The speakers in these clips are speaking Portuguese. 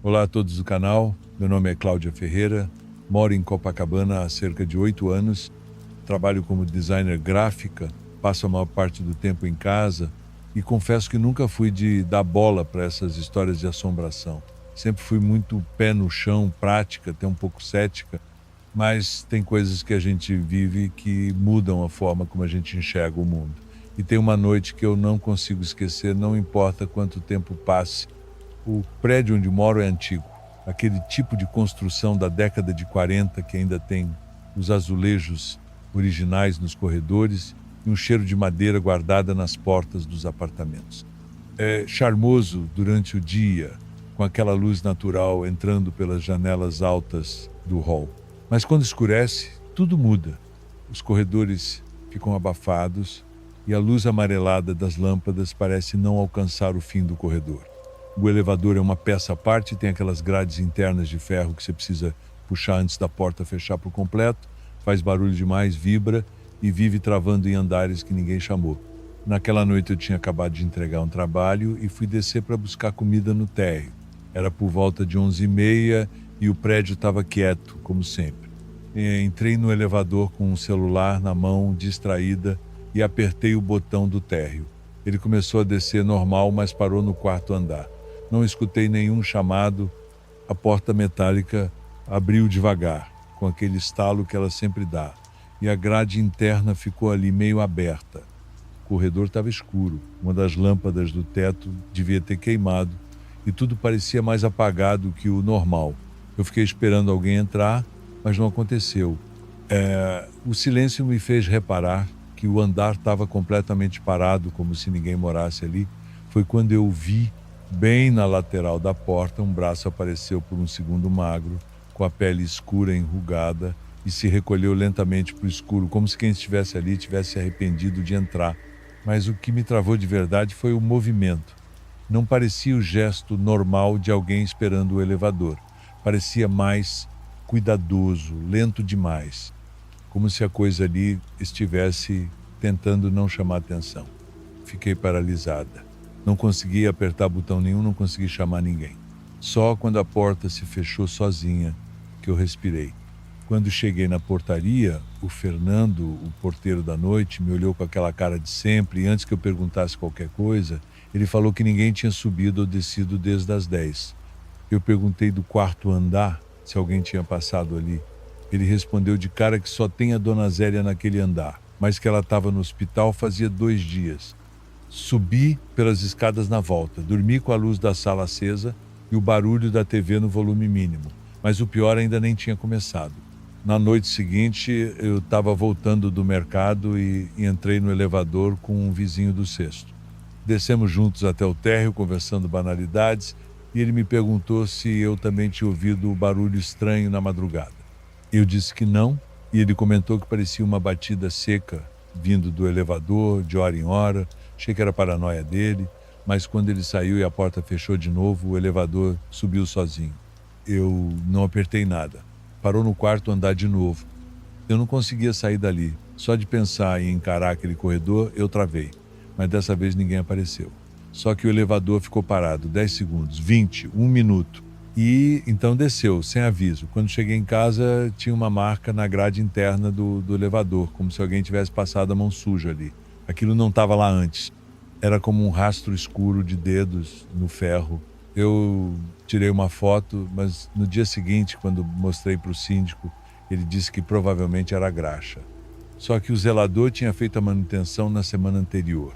Olá a todos do canal, meu nome é Cláudia Ferreira, moro em Copacabana há cerca de 8 anos, trabalho como designer gráfica, passo a maior parte do tempo em casa e confesso que nunca fui de dar bola para essas histórias de assombração. Sempre fui muito pé no chão, prática, até um pouco cética, mas tem coisas que a gente vive que mudam a forma como a gente enxerga o mundo. E tem uma noite que eu não consigo esquecer, não importa quanto tempo passe. O prédio onde moro é antigo, aquele tipo de construção da década de 40 que ainda tem os azulejos originais nos corredores e um cheiro de madeira guardada nas portas dos apartamentos. É charmoso durante o dia, com aquela luz natural entrando pelas janelas altas do hall. Mas quando escurece, tudo muda. Os corredores ficam abafados e a luz amarelada das lâmpadas parece não alcançar o fim do corredor. O elevador é uma peça à parte, tem aquelas grades internas de ferro que você precisa puxar antes da porta fechar por completo, faz barulho demais, vibra e vive travando em andares que ninguém chamou. Naquela noite eu tinha acabado de entregar um trabalho e fui descer para buscar comida no térreo. Era por volta de 11h30 e o prédio estava quieto, como sempre. Entrei no elevador com um celular na mão, distraída, e apertei o botão do térreo. Ele começou a descer normal, mas parou no quarto andar. Não escutei nenhum chamado, a porta metálica abriu devagar, com aquele estalo que ela sempre dá, e a grade interna ficou ali meio aberta. O corredor estava escuro, uma das lâmpadas do teto devia ter queimado, e tudo parecia mais apagado que o normal. Eu fiquei esperando alguém entrar, mas não aconteceu. O silêncio me fez reparar que o andar estava completamente parado, como se ninguém morasse ali. Foi quando eu vi, bem na lateral da porta, um braço apareceu por um segundo magro, com a pele escura enrugada, e se recolheu lentamente para o escuro, como se quem estivesse ali tivesse arrependido de entrar. Mas o que me travou de verdade foi o movimento. Não parecia o gesto normal de alguém esperando o elevador. Parecia mais cuidadoso, lento demais, como se a coisa ali estivesse tentando não chamar atenção. Fiquei paralisada. Não consegui apertar botão nenhum, não consegui chamar ninguém. Só quando a porta se fechou sozinha que eu respirei. Quando cheguei na portaria, o Fernando, o porteiro da noite, me olhou com aquela cara de sempre e antes que eu perguntasse qualquer coisa, ele falou que ninguém tinha subido ou descido desde as 10. Eu perguntei do quarto andar se alguém tinha passado ali. Ele respondeu de cara que só tem a Dona Zélia naquele andar, mas que ela estava no hospital fazia 2 dias. Subi pelas escadas na volta, dormi com a luz da sala acesa e o barulho da TV no volume mínimo, mas o pior ainda nem tinha começado. Na noite seguinte, eu estava voltando do mercado e entrei no elevador com um vizinho do sexto. Descemos juntos até o térreo, conversando banalidades, e ele me perguntou se eu também tinha ouvido o barulho estranho na madrugada. Eu disse que não, e ele comentou que parecia uma batida seca vindo do elevador, de hora em hora. Achei que era paranoia dele, mas quando ele saiu e a porta fechou de novo, o elevador subiu sozinho. Eu não apertei nada. Parou no quarto andar de novo. Eu não conseguia sair dali. Só de pensar em encarar aquele corredor, eu travei. Mas dessa vez ninguém apareceu. Só que o elevador ficou parado 10 segundos, 20, 1 minuto. E então desceu, sem aviso. Quando cheguei em casa, tinha uma marca na grade interna do elevador, como se alguém tivesse passado a mão suja ali. Aquilo não estava lá antes. Era como um rastro escuro de dedos no ferro. Eu tirei uma foto, mas no dia seguinte, quando mostrei para o síndico, ele disse que provavelmente era graxa. Só que o zelador tinha feito a manutenção na semana anterior.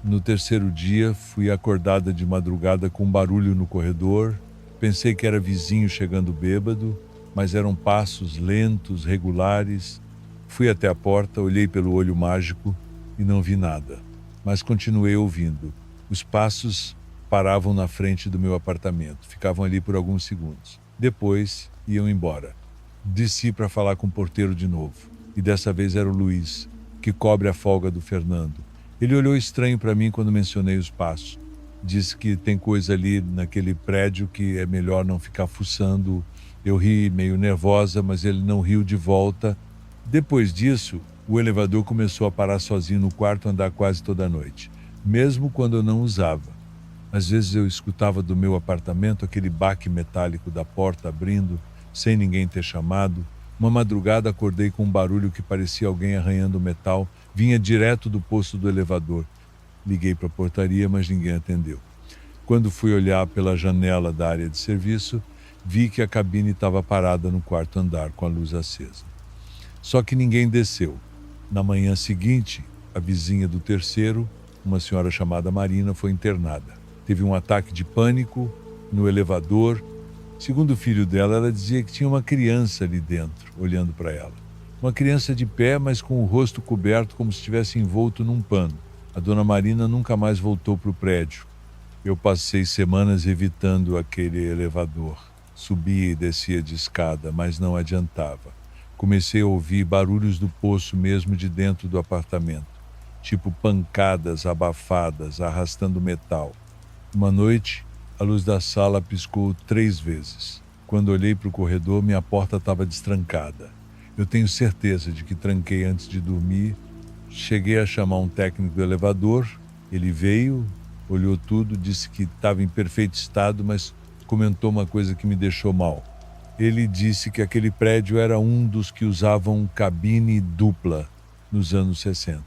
No terceiro dia, fui acordada de madrugada com um barulho no corredor. Pensei que era vizinho chegando bêbado, mas eram passos lentos, regulares. Fui até a porta, olhei pelo olho mágico e não vi nada. Mas continuei ouvindo. Os passos paravam na frente do meu apartamento. Ficavam ali por alguns segundos. Depois, iam embora. Desci para falar com o porteiro de novo. E dessa vez era o Luiz, que cobre a folga do Fernando. Ele olhou estranho para mim quando mencionei os passos. Disse que tem coisa ali naquele prédio que é melhor não ficar fuçando. Eu ri meio nervosa, mas ele não riu de volta. Depois disso, o elevador começou a parar sozinho no quarto andar quase toda noite, mesmo quando eu não usava. Às vezes eu escutava do meu apartamento aquele baque metálico da porta abrindo, sem ninguém ter chamado. Uma madrugada acordei com um barulho que parecia alguém arranhando metal, vinha direto do posto do elevador. Liguei para a portaria, mas ninguém atendeu. Quando fui olhar pela janela da área de serviço, vi que a cabine estava parada no quarto andar com a luz acesa. Só que ninguém desceu. Na manhã seguinte, a vizinha do terceiro, uma senhora chamada Marina, foi internada. Teve um ataque de pânico no elevador. Segundo o filho dela, ela dizia que tinha uma criança ali dentro, olhando para ela. Uma criança de pé, mas com o rosto coberto como se estivesse envolto num pano. A dona Marina nunca mais voltou para o prédio. Eu passei semanas evitando aquele elevador. Subia e descia de escada, mas não adiantava. Comecei a ouvir barulhos do poço mesmo de dentro do apartamento, tipo pancadas abafadas, arrastando metal. Uma noite, a luz da sala piscou 3 vezes. Quando olhei para o corredor, minha porta estava destrancada. Eu tenho certeza de que tranquei antes de dormir. Cheguei a chamar um técnico do elevador. Ele veio, olhou tudo, disse que estava em perfeito estado, mas comentou uma coisa que me deixou mal. Ele disse que aquele prédio era um dos que usavam cabine dupla nos anos 60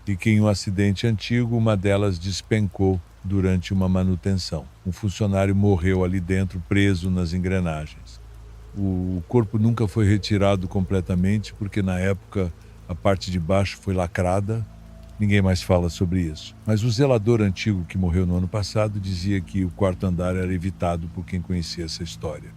e que em um acidente antigo uma delas despencou durante uma manutenção. Um funcionário morreu ali dentro, preso nas engrenagens. O corpo nunca foi retirado completamente porque na época a parte de baixo foi lacrada. Ninguém mais fala sobre isso. Mas o zelador antigo que morreu no ano passado dizia que o quarto andar era evitado por quem conhecia essa história.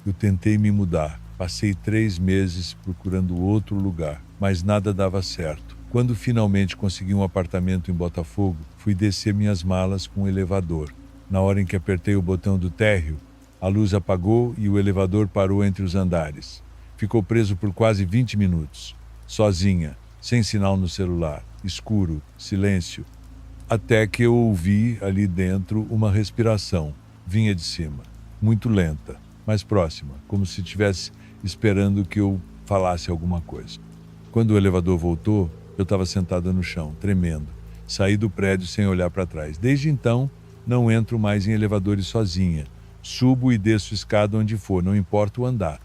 Eu tentei me mudar. Passei 3 meses procurando outro lugar, mas nada dava certo. Quando finalmente consegui um apartamento em Botafogo, fui descer minhas malas com o elevador. Na hora em que apertei o botão do térreo, a luz apagou e o elevador parou entre os andares. Ficou preso por quase 20 minutos, sozinha, sem sinal no celular, escuro, silêncio, até que eu ouvi ali dentro uma respiração. Vinha de cima, muito lenta, mais próxima, como se estivesse esperando que eu falasse alguma coisa. Quando o elevador voltou, eu estava sentada no chão, tremendo. Saí do prédio sem olhar para trás. Desde então, não entro mais em elevadores sozinha. Subo e desço escada onde for, não importa o andar.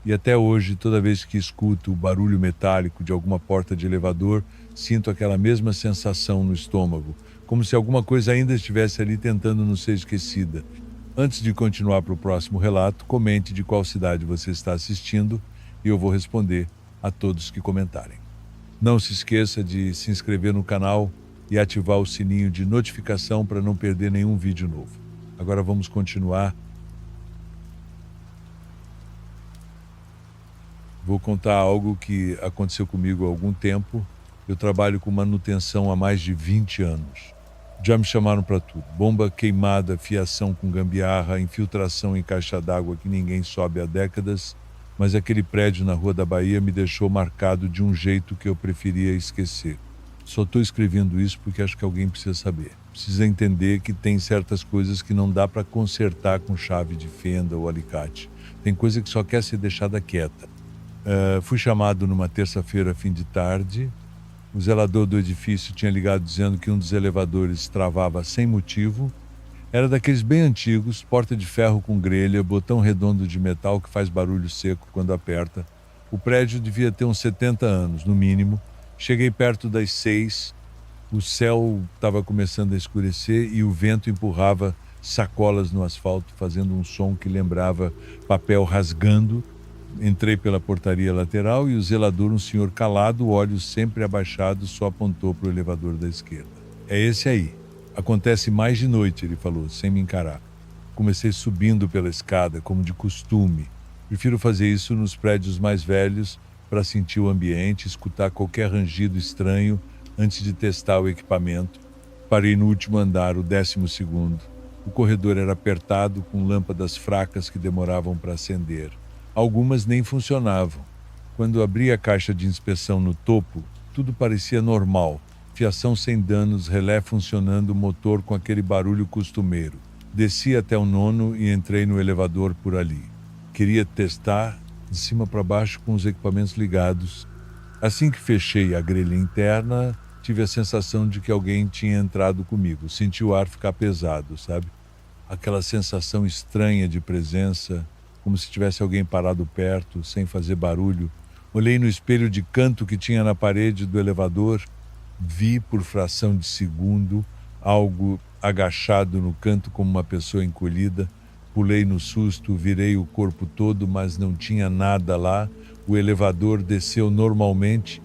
E até hoje, toda vez que escuto o barulho metálico de alguma porta de elevador, sinto aquela mesma sensação no estômago, como se alguma coisa ainda estivesse ali tentando não ser esquecida. Antes de continuar para o próximo relato, comente de qual cidade você está assistindo e eu vou responder a todos que comentarem. Não se esqueça de se inscrever no canal e ativar o sininho de notificação para não perder nenhum vídeo novo. Agora vamos continuar. Vou contar algo que aconteceu comigo há algum tempo. Eu trabalho com manutenção há mais de 20 anos. Já me chamaram para tudo. Bomba queimada, fiação com gambiarra, infiltração em caixa d'água que ninguém sobe há décadas. Mas aquele prédio na Rua da Bahia me deixou marcado de um jeito que eu preferia esquecer. Só estou escrevendo isso porque acho que alguém precisa saber. Precisa entender que tem certas coisas que não dá para consertar com chave de fenda ou alicate. Tem coisa que só quer ser deixada quieta. Fui chamado numa terça-feira, fim de tarde. O zelador do edifício tinha ligado dizendo que um dos elevadores travava sem motivo. Era daqueles bem antigos, porta de ferro com grelha, botão redondo de metal que faz barulho seco quando aperta. O prédio devia ter uns 70 anos, no mínimo. Cheguei perto das 6, o céu estava começando a escurecer e o vento empurrava sacolas no asfalto, fazendo um som que lembrava papel rasgando. Entrei pela portaria lateral e o zelador, um senhor calado, olhos sempre abaixados, só apontou para o elevador da esquerda. É esse aí. Acontece mais de noite, ele falou, sem me encarar. Comecei subindo pela escada, como de costume. Prefiro fazer isso nos prédios mais velhos para sentir o ambiente, escutar qualquer rangido estranho antes de testar o equipamento. Parei no último andar, o 12º. O corredor era apertado, com lâmpadas fracas que demoravam para acender. Algumas nem funcionavam. Quando abri a caixa de inspeção no topo, tudo parecia normal. Fiação sem danos, relé funcionando, motor com aquele barulho costumeiro. Desci até o 9º e entrei no elevador por ali. Queria testar de cima para baixo com os equipamentos ligados. Assim que fechei a grelha interna, tive a sensação de que alguém tinha entrado comigo. Senti o ar ficar pesado, sabe? Aquela sensação estranha de presença, como se tivesse alguém parado perto, sem fazer barulho. Olhei no espelho de canto que tinha na parede do elevador, vi por fração de segundo algo agachado no canto como uma pessoa encolhida. Pulei no susto, virei o corpo todo, mas não tinha nada lá. O elevador desceu normalmente.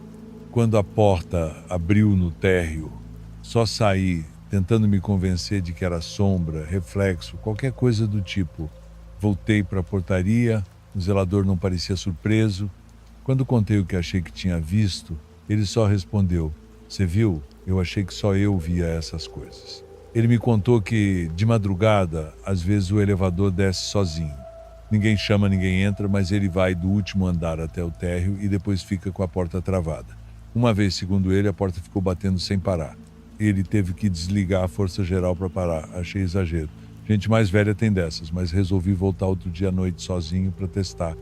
Quando a porta abriu no térreo, só saí, tentando me convencer de que era sombra, reflexo, qualquer coisa do tipo. Voltei para a portaria, o zelador não parecia surpreso. Quando contei o que achei que tinha visto, ele só respondeu: "Você viu? Eu achei que só eu via essas coisas." Ele me contou que, de madrugada, às vezes o elevador desce sozinho. Ninguém chama, ninguém entra, mas ele vai do último andar até o térreo e depois fica com a porta travada. Uma vez, segundo ele, a porta ficou batendo sem parar. Ele teve que desligar a força geral para parar. Achei exagero. Gente mais velha tem dessas, mas resolvi voltar outro dia à noite sozinho para testar.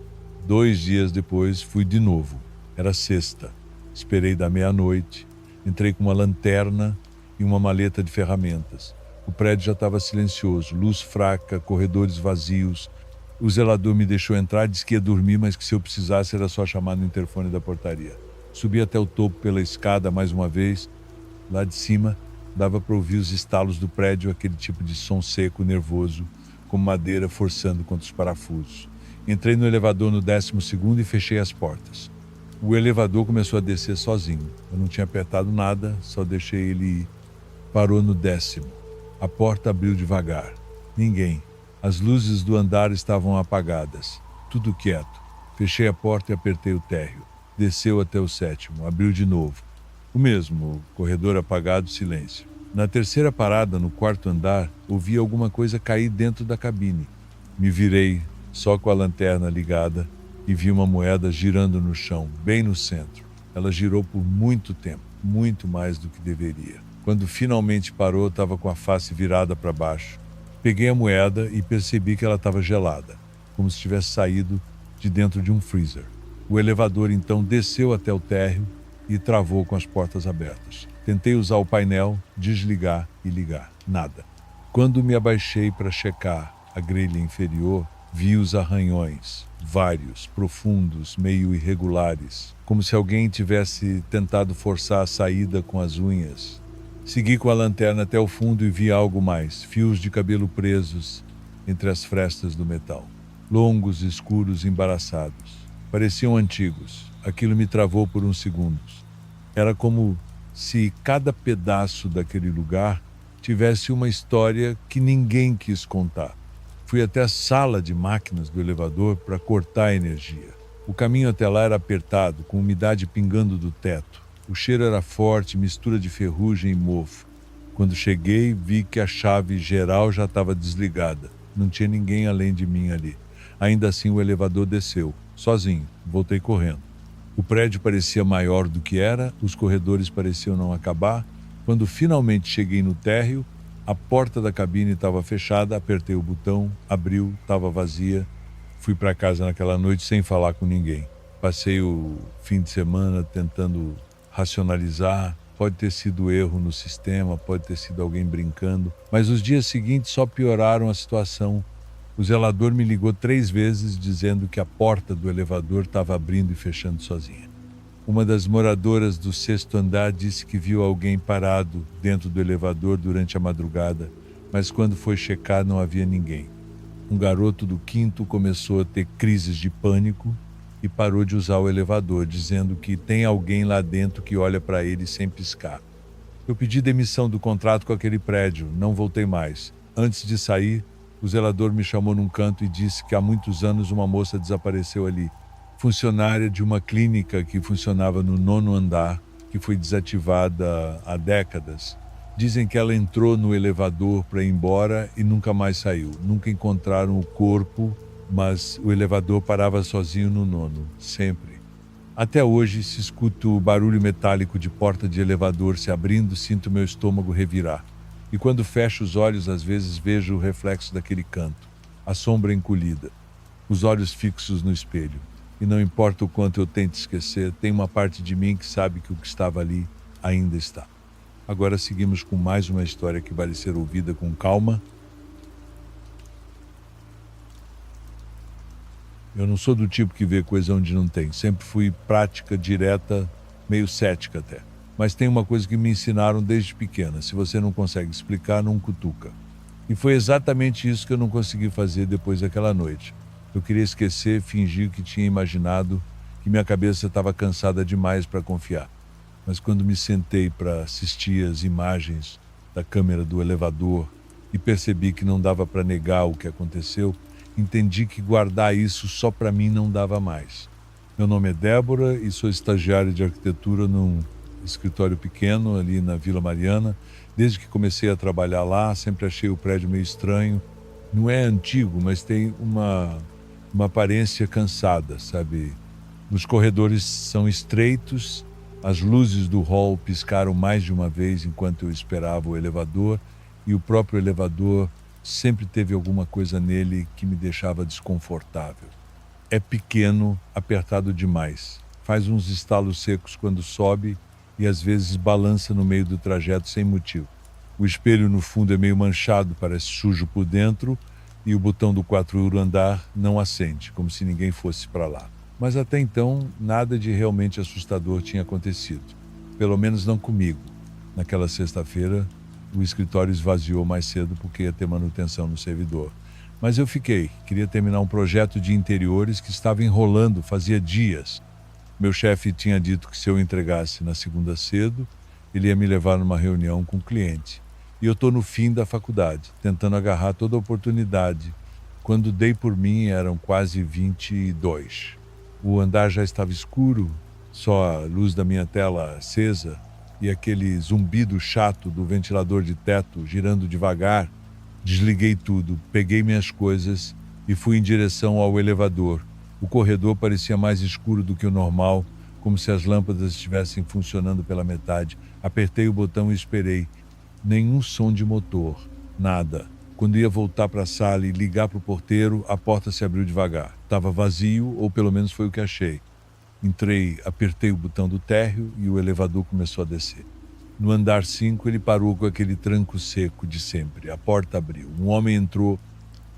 2 dias depois, fui de novo. Era sexta. Esperei da meia-noite. Entrei com uma lanterna e uma maleta de ferramentas. O prédio já estava silencioso, luz fraca, corredores vazios. O zelador me deixou entrar, disse que ia dormir, mas que se eu precisasse era só chamar no interfone da portaria. Subi até o topo pela escada mais uma vez. Lá de cima, dava para ouvir os estalos do prédio, aquele tipo de som seco, nervoso, como madeira forçando contra os parafusos. Entrei no elevador no 12º e fechei as portas. O elevador começou a descer sozinho. Eu não tinha apertado nada, só deixei ele ir. Parou no 10º. A porta abriu devagar. Ninguém. As luzes do andar estavam apagadas. Tudo quieto. Fechei a porta e apertei o térreo. Desceu até o 7º. Abriu de novo. O mesmo, corredor apagado, silêncio. Na terceira parada, no 4º andar, ouvi alguma coisa cair dentro da cabine. Me virei, só com a lanterna ligada, e vi uma moeda girando no chão, bem no centro. Ela girou por muito tempo, muito mais do que deveria. Quando finalmente parou, estava com a face virada para baixo. Peguei a moeda e percebi que ela estava gelada, como se tivesse saído de dentro de um freezer. O elevador então desceu até o térreo e travou com as portas abertas. Tentei usar o painel, desligar e ligar. Nada. Quando me abaixei para checar a grelha inferior, vi os arranhões, vários, profundos, meio irregulares, como se alguém tivesse tentado forçar a saída com as unhas. Segui com a lanterna até o fundo e vi algo mais, fios de cabelo presos entre as frestas do metal. Longos, escuros, embaraçados. Pareciam antigos. Aquilo me travou por uns segundos. Era como se cada pedaço daquele lugar tivesse uma história que ninguém quis contar. Fui até a sala de máquinas do elevador para cortar a energia. O caminho até lá era apertado, com umidade pingando do teto. O cheiro era forte, mistura de ferrugem e mofo. Quando cheguei, vi que a chave geral já estava desligada. Não tinha ninguém além de mim ali. Ainda assim, o elevador desceu, sozinho. Voltei correndo. O prédio parecia maior do que era, os corredores pareciam não acabar. Quando finalmente cheguei no térreo, a porta da cabine estava fechada, apertei o botão, abriu, estava vazia. Fui para casa naquela noite sem falar com ninguém. Passei o fim de semana tentando racionalizar. Pode ter sido erro no sistema, pode ter sido alguém brincando, mas os dias seguintes só pioraram a situação. O zelador me ligou 3 vezes dizendo que a porta do elevador estava abrindo e fechando sozinha. Uma das moradoras do 6º andar disse que viu alguém parado dentro do elevador durante a madrugada, mas quando foi checar não havia ninguém. Um garoto do 5º começou a ter crises de pânico e parou de usar o elevador, dizendo que tem alguém lá dentro que olha para ele sem piscar. Eu pedi demissão do contrato com aquele prédio, não voltei mais. Antes de sair, o zelador me chamou num canto e disse que há muitos anos uma moça desapareceu ali. Funcionária de uma clínica que funcionava no 9º andar, que foi desativada há décadas. Dizem que ela entrou no elevador para ir embora e nunca mais saiu. Nunca encontraram o corpo, mas o elevador parava sozinho no 9º, sempre. Até hoje, se escuto o barulho metálico de porta de elevador se abrindo, sinto meu estômago revirar. E quando fecho os olhos, às vezes vejo o reflexo daquele canto, a sombra encolhida, os olhos fixos no espelho. E não importa o quanto eu tente esquecer, tem uma parte de mim que sabe que o que estava ali ainda está. Agora seguimos com mais uma história que vale ser ouvida com calma. Eu não sou do tipo que vê coisa onde não tem. Sempre fui prática, direta, meio cética até. Mas tem uma coisa que me ensinaram desde pequena: se você não consegue explicar, não cutuca. E foi exatamente isso que eu não consegui fazer depois daquela noite. Eu queria esquecer, fingir que tinha imaginado, que minha cabeça estava cansada demais para confiar. Mas quando me sentei para assistir as imagens da câmera do elevador e percebi que não dava para negar o que aconteceu, entendi que guardar isso só para mim não dava mais. Meu nome é Débora e sou estagiária de arquitetura num escritório pequeno ali na Vila Mariana. Desde que comecei a trabalhar lá, sempre achei o prédio meio estranho. Não é antigo, mas tem uma aparência cansada, sabe? Os corredores são estreitos, as luzes do hall piscaram mais de uma vez enquanto eu esperava o elevador, e o próprio elevador sempre teve alguma coisa nele que me deixava desconfortável. É pequeno, apertado demais. Faz uns estalos secos quando sobe e às vezes balança no meio do trajeto sem motivo. O espelho no fundo é meio manchado, parece sujo por dentro, e o botão do 4º andar não acende, como se ninguém fosse para lá. Mas até então, nada de realmente assustador tinha acontecido. Pelo menos não comigo. Naquela sexta-feira, o escritório esvaziou mais cedo porque ia ter manutenção no servidor. Mas eu fiquei. Queria terminar um projeto de interiores que estava enrolando fazia dias. Meu chefe tinha dito que se eu entregasse na segunda cedo, ele ia me levar numa reunião com o cliente. E eu estou no fim da faculdade, tentando agarrar toda a oportunidade. Quando dei por mim, eram quase 22. O andar já estava escuro, só a luz da minha tela acesa e aquele zumbido chato do ventilador de teto girando devagar. Desliguei tudo, peguei minhas coisas e fui em direção ao elevador. O corredor parecia mais escuro do que o normal, como se as lâmpadas estivessem funcionando pela metade. Apertei o botão e esperei. Nenhum som de motor, nada. Quando ia voltar para a sala e ligar para o porteiro, a porta se abriu devagar. Estava vazio, ou pelo menos foi o que achei. Entrei, apertei o botão do térreo e o elevador começou a descer. No andar 5, ele parou com aquele tranco seco de sempre. A porta abriu. Um homem entrou.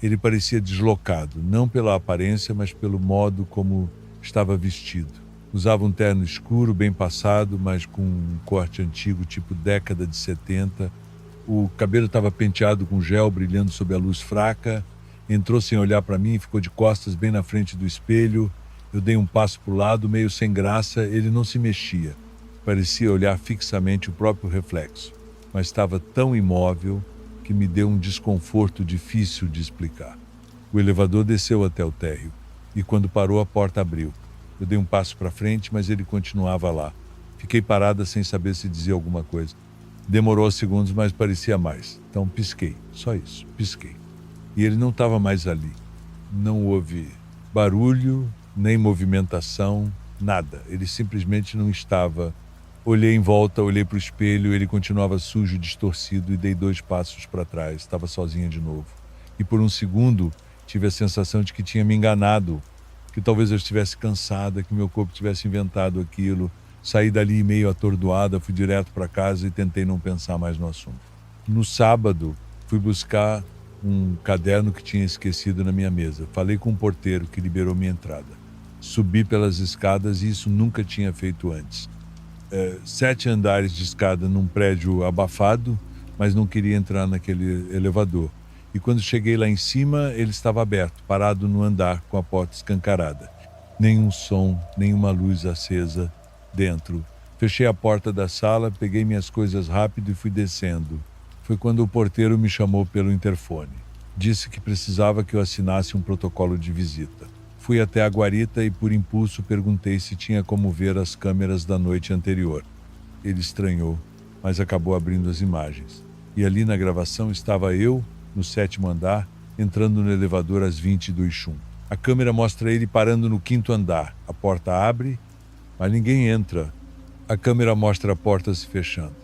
Ele parecia deslocado, não pela aparência, mas pelo modo como estava vestido. Usava um terno escuro, bem passado, mas com um corte antigo, tipo década de 70. O cabelo estava penteado com gel brilhando sob a luz fraca. Entrou sem olhar para mim e ficou de costas bem na frente do espelho. Eu dei um passo para o lado, meio sem graça. Ele não se mexia. Parecia olhar fixamente o próprio reflexo, mas estava tão imóvel que me deu um desconforto difícil de explicar. O elevador desceu até o térreo e quando parou a porta abriu. Eu dei um passo para frente, mas ele continuava lá. Fiquei parada sem saber se dizia alguma coisa. Demorou segundos, mas parecia mais. Então pisquei, só isso, pisquei. E ele não estava mais ali. Não houve barulho, nem movimentação, nada. Ele simplesmente não estava. Olhei em volta, olhei para o espelho, ele continuava sujo, distorcido e dei 2 passos para trás. Estava sozinha de novo. E por um segundo tive a sensação de que tinha me enganado, que talvez eu estivesse cansada, que meu corpo tivesse inventado aquilo. Saí dali meio atordoada, fui direto para casa e tentei não pensar mais no assunto. No sábado, fui buscar um caderno que tinha esquecido na minha mesa. Falei com o porteiro que liberou minha entrada. Subi pelas escadas e isso nunca tinha feito antes. 7 andares de escada num prédio abafado, mas não queria entrar naquele elevador. E quando cheguei lá em cima, ele estava aberto, parado no andar, com a porta escancarada. Nenhum som, nenhuma luz acesa dentro. Fechei a porta da sala, peguei minhas coisas rápido e fui descendo. Foi quando o porteiro me chamou pelo interfone. Disse que precisava que eu assinasse um protocolo de visita. Fui até a guarita e, por impulso, perguntei se tinha como ver as câmeras da noite anterior. Ele estranhou, mas acabou abrindo as imagens. E ali na gravação estava eu, no 7º andar, entrando no elevador às 20 do Ixum. A câmera mostra ele parando no 5º andar. A porta abre, mas ninguém entra. A câmera mostra a porta se fechando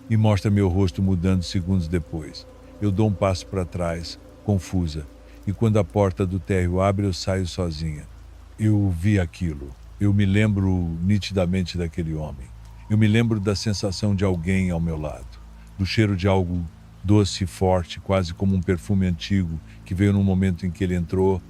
e mostra meu rosto mudando segundos depois. Eu dou um passo para trás, confusa, e quando a porta do térreo abre, eu saio sozinha. Eu vi aquilo. Eu me lembro nitidamente daquele homem. Eu me lembro da sensação de alguém ao meu lado, do cheiro de algo doce e forte, quase como um perfume antigo que veio no momento em que ele entrou.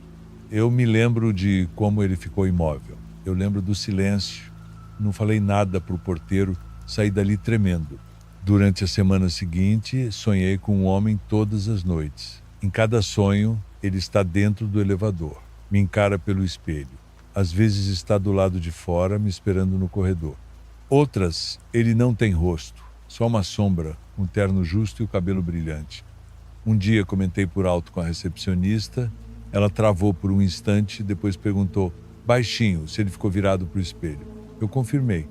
Eu me lembro de como ele ficou imóvel. Eu lembro do silêncio. Não falei nada para o porteiro, saí dali tremendo. Durante a semana seguinte, sonhei com um homem todas as noites. Em cada sonho, ele está dentro do elevador, me encara pelo espelho. Às vezes está do lado de fora, me esperando no corredor. Outras, ele não tem rosto, só uma sombra, um terno justo e o cabelo brilhante. Um dia comentei por alto com a recepcionista, ela travou por um instante e depois perguntou, baixinho, se ele ficou virado para o espelho. Eu confirmei.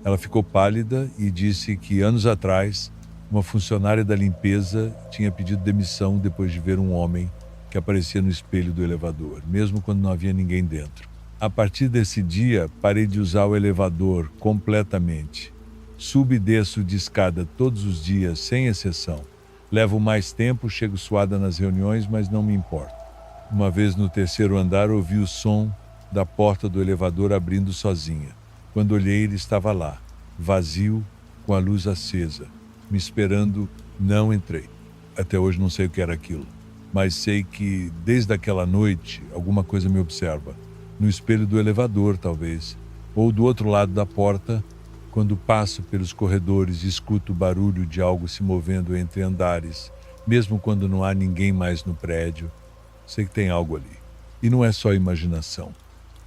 Ela ficou pálida e disse que anos atrás, uma funcionária da limpeza tinha pedido demissão depois de ver um homem que aparecia no espelho do elevador, mesmo quando não havia ninguém dentro. A partir desse dia, parei de usar o elevador completamente. Subo e desço de escada todos os dias, sem exceção. Levo mais tempo, chego suada nas reuniões, mas não me importo. Uma vez no terceiro andar, ouvi o som da porta do elevador abrindo sozinha. Quando olhei, ele estava lá, vazio, com a luz acesa, me esperando. Não entrei. Até hoje não sei o que era aquilo, mas sei que, desde aquela noite, alguma coisa me observa. No espelho do elevador, talvez, ou do outro lado da porta, quando passo pelos corredores e escuto o barulho de algo se movendo entre andares, mesmo quando não há ninguém mais no prédio, sei que tem algo ali. E não é só imaginação.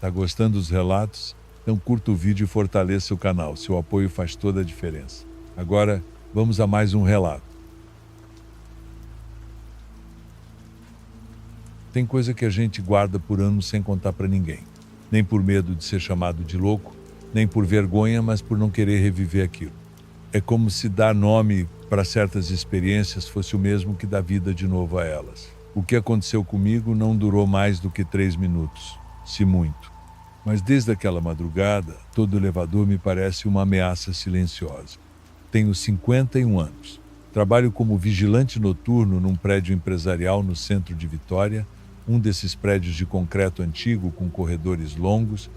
Tá gostando dos relatos? Então curta o vídeo e fortaleça o canal. Seu apoio faz toda a diferença. Agora, vamos a mais um relato. Tem coisa que a gente guarda por anos sem contar para ninguém. Nem por medo de ser chamado de louco, nem por vergonha, mas por não querer reviver aquilo. É como se dar nome para certas experiências fosse o mesmo que dar vida de novo a elas. O que aconteceu comigo não durou mais do que 3 minutos, se muito. Mas desde aquela madrugada, todo elevador me parece uma ameaça silenciosa. Tenho 51 anos. Trabalho como vigilante noturno num prédio empresarial no centro de Vitória, um desses prédios de concreto antigo com corredores longos,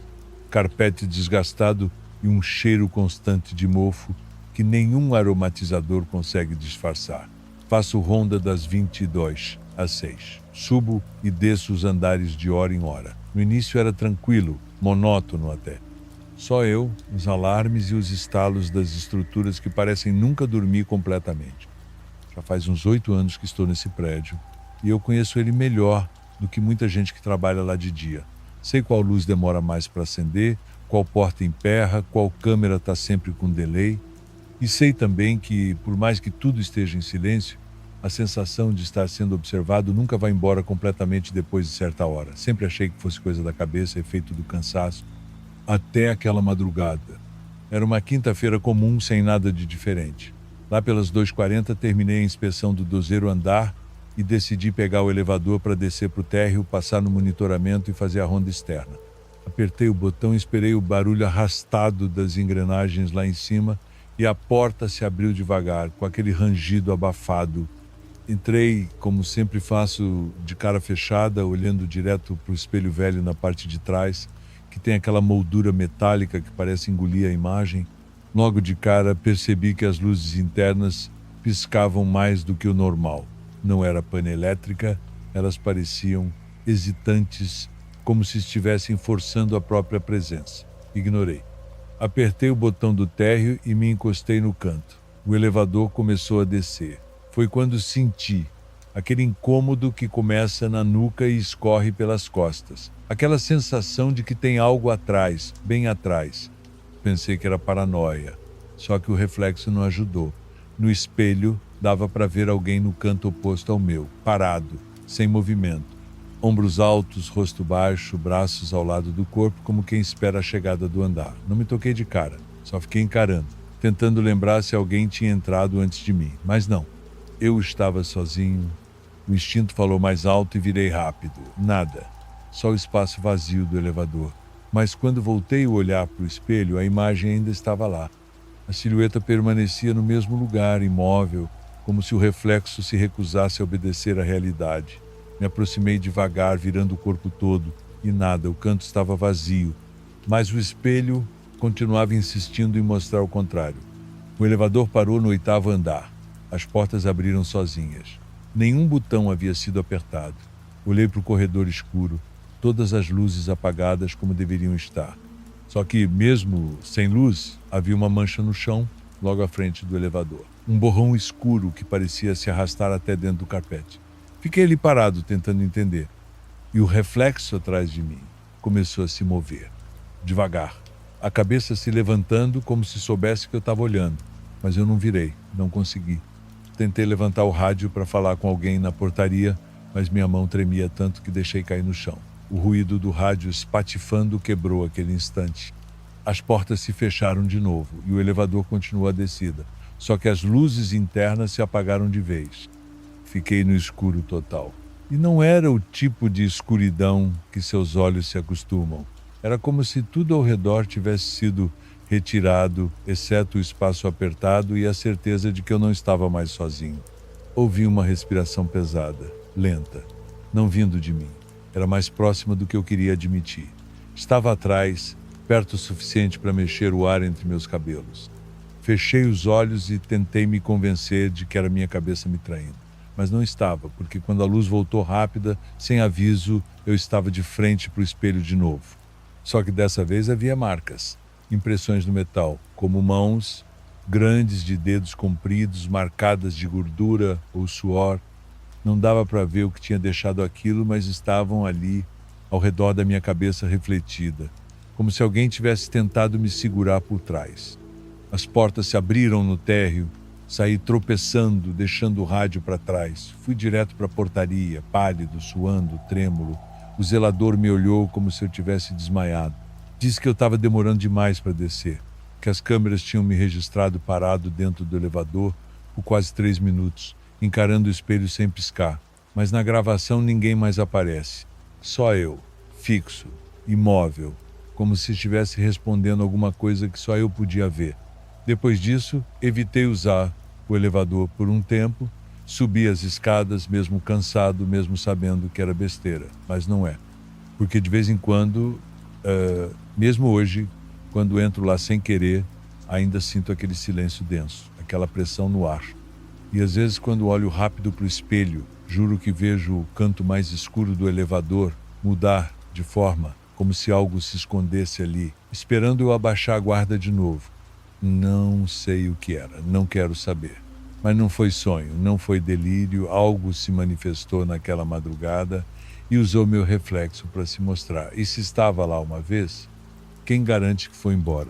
carpete desgastado e um cheiro constante de mofo que nenhum aromatizador consegue disfarçar. Faço ronda das 22 às 6. Subo e desço os andares de hora em hora. No início era tranquilo, monótono até. Só eu, os alarmes e os estalos das estruturas que parecem nunca dormir completamente. Já faz uns 8 anos que estou nesse prédio e eu conheço ele melhor do que muita gente que trabalha lá de dia. Sei qual luz demora mais para acender, qual porta emperra, qual câmera está sempre com delay. E sei também que, por mais que tudo esteja em silêncio, a sensação de estar sendo observado nunca vai embora completamente depois de certa hora. Sempre achei que fosse coisa da cabeça, efeito do cansaço. Até aquela madrugada. Era uma quinta-feira comum, sem nada de diferente. Lá pelas 2h40 terminei a inspeção do 12º andar e decidi pegar o elevador para descer para o térreo, passar no monitoramento e fazer a ronda externa. Apertei o botão e esperei o barulho arrastado das engrenagens lá em cima e a porta se abriu devagar, com aquele rangido abafado. Entrei, como sempre faço, de cara fechada, olhando direto para o espelho velho na parte de trás, que tem aquela moldura metálica que parece engolir a imagem. Logo de cara percebi que as luzes internas piscavam mais do que o normal. Não era pane elétrica, elas pareciam hesitantes, como se estivessem forçando a própria presença. Ignorei. Apertei o botão do térreo e me encostei no canto. O elevador começou a descer. Foi quando senti aquele incômodo que começa na nuca e escorre pelas costas. Aquela sensação de que tem algo atrás, bem atrás. Pensei que era paranoia, só que o reflexo não ajudou. No espelho, dava para ver alguém no canto oposto ao meu, parado, sem movimento. Ombros altos, rosto baixo, braços ao lado do corpo, como quem espera a chegada do andar. Não me toquei de cara, só fiquei encarando, tentando lembrar se alguém tinha entrado antes de mim, mas não. Eu estava sozinho. O instinto falou mais alto e virei rápido. Nada. Só o espaço vazio do elevador. Mas quando voltei o olhar para o espelho, a imagem ainda estava lá. A silhueta permanecia no mesmo lugar, imóvel, como se o reflexo se recusasse a obedecer à realidade. Me aproximei devagar, virando o corpo todo, e nada, o canto estava vazio. Mas o espelho continuava insistindo em mostrar o contrário. O elevador parou no 8º andar. As portas abriram sozinhas. Nenhum botão havia sido apertado. Olhei para o corredor escuro, todas as luzes apagadas como deveriam estar. Só que, mesmo sem luz, havia uma mancha no chão, logo à frente do elevador. Um borrão escuro que parecia se arrastar até dentro do carpete. Fiquei ali parado, tentando entender. E o reflexo atrás de mim começou a se mover. Devagar. A cabeça se levantando como se soubesse que eu estava olhando. Mas eu não virei, não consegui. Tentei levantar o rádio para falar com alguém na portaria, mas minha mão tremia tanto que deixei cair no chão. O ruído do rádio espatifando quebrou aquele instante. As portas se fecharam de novo e o elevador continuou a descida. Só que as luzes internas se apagaram de vez. Fiquei no escuro total. E não era o tipo de escuridão que seus olhos se acostumam. Era como se tudo ao redor tivesse sido retirado, exceto o espaço apertado e a certeza de que eu não estava mais sozinho. Ouvi uma respiração pesada, lenta, não vindo de mim. Era mais próxima do que eu queria admitir. Estava atrás, perto o suficiente para mexer o ar entre meus cabelos. Fechei os olhos e tentei me convencer de que era minha cabeça me traindo. Mas não estava, porque quando a luz voltou rápida, sem aviso, eu estava de frente para o espelho de novo. Só que dessa vez havia marcas, impressões no metal, como mãos grandes de dedos compridos, marcadas de gordura ou suor. Não dava para ver o que tinha deixado aquilo, mas estavam ali, ao redor da minha cabeça refletida, como se alguém tivesse tentado me segurar por trás. As portas se abriram no térreo, saí tropeçando, deixando o rádio para trás. Fui direto para a portaria, pálido, suando, trêmulo. O zelador me olhou como se eu tivesse desmaiado. Disse que eu estava demorando demais para descer, que as câmeras tinham me registrado parado dentro do elevador por quase 3 minutos, encarando o espelho sem piscar. Mas na gravação ninguém mais aparece. Só eu, fixo, imóvel, como se estivesse respondendo alguma coisa que só eu podia ver. Depois disso, evitei usar o elevador por um tempo, subi as escadas, mesmo cansado, mesmo sabendo que era besteira, mas não é. Porque de vez em quando, mesmo hoje, quando entro lá sem querer, ainda sinto aquele silêncio denso, aquela pressão no ar. E às vezes, quando olho rápido para o espelho, juro que vejo o canto mais escuro do elevador mudar de forma, como se algo se escondesse ali, esperando eu abaixar a guarda de novo. Não sei o que era, não quero saber. Mas não foi sonho, não foi delírio, algo se manifestou naquela madrugada e usou meu reflexo para se mostrar. E se estava lá uma vez, quem garante que foi embora?